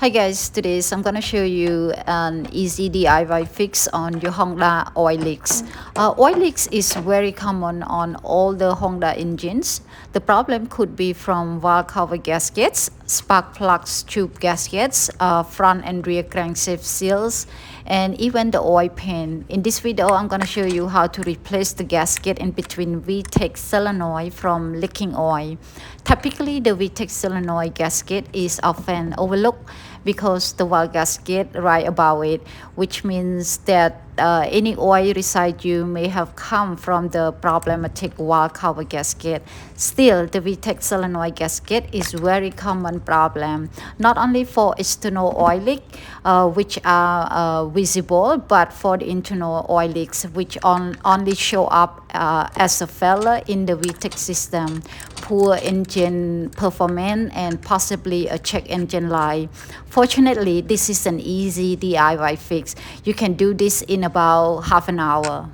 Hi guys, today I'm gonna show you an easy DIY fix on your Honda oil leaks. Oil leaks is very common on all the Honda engines. The problem could be from valve cover gaskets, spark plugs, tube gaskets, front and rear crankshaft seals, and even the oil pan. In this video, I'm gonna show you how to replace the gasket in between Vtec solenoid from leaking oil. Typically, the Vtec solenoid gasket is often overlooked because the valve gasket right above it, which means that any oil residue may have come from the problematic valve cover gasket. Still, the Vtec solenoid gasket is very common problem, not only for external oil leak, which are visible, but for the internal oil leaks, which only show up as a failure in the Vtec system, poor engine performance, and possibly a check engine light. Fortunately, this is an easy DIY fix. You can do this in about half an hour.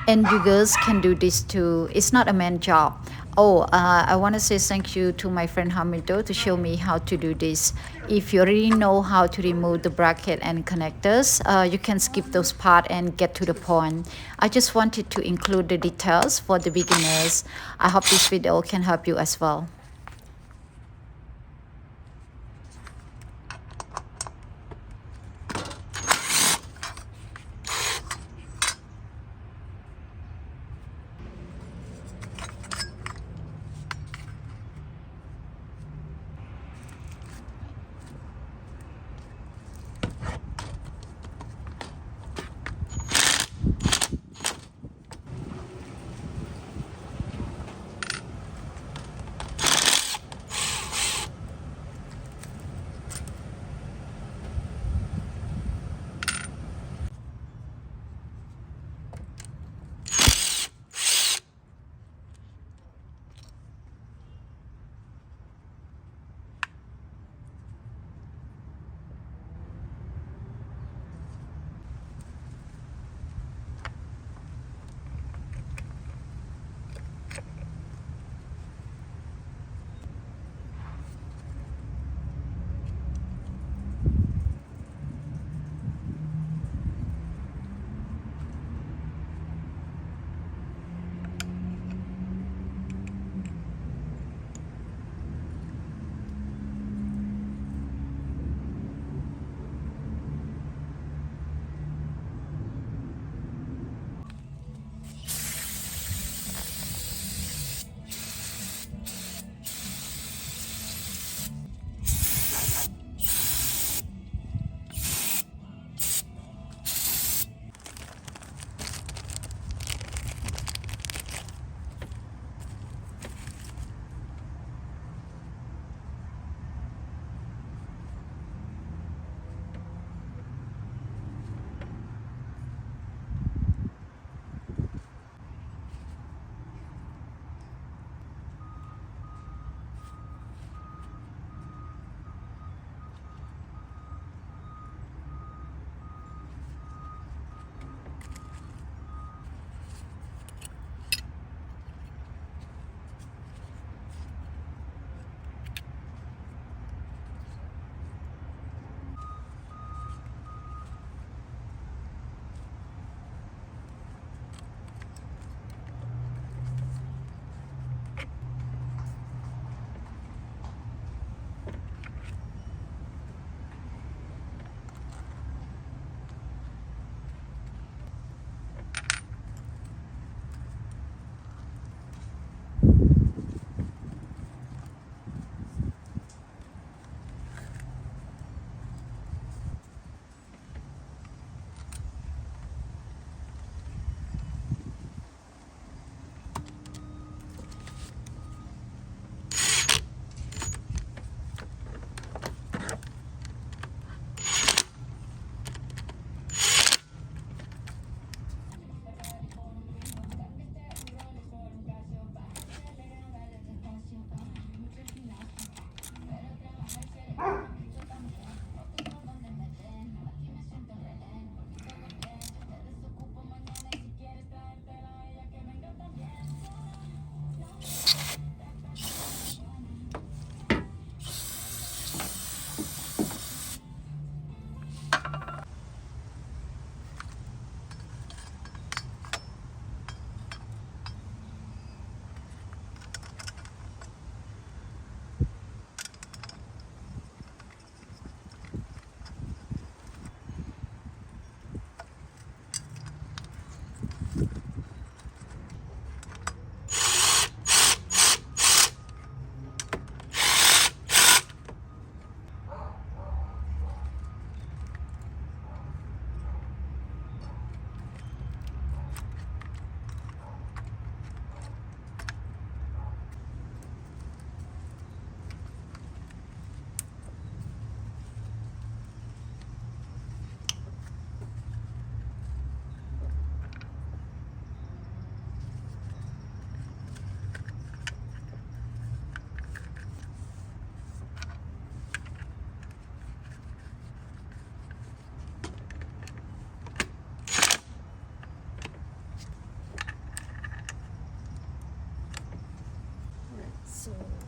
And you girls can do this too. It's not a man job. Oh, I want to say thank you to my friend Hamido to show me how to do this. If you already know how to remove the bracket and connectors, you can skip those parts and get to the point. I just wanted to include the details for the beginners. I hope this video can help you as well. soon.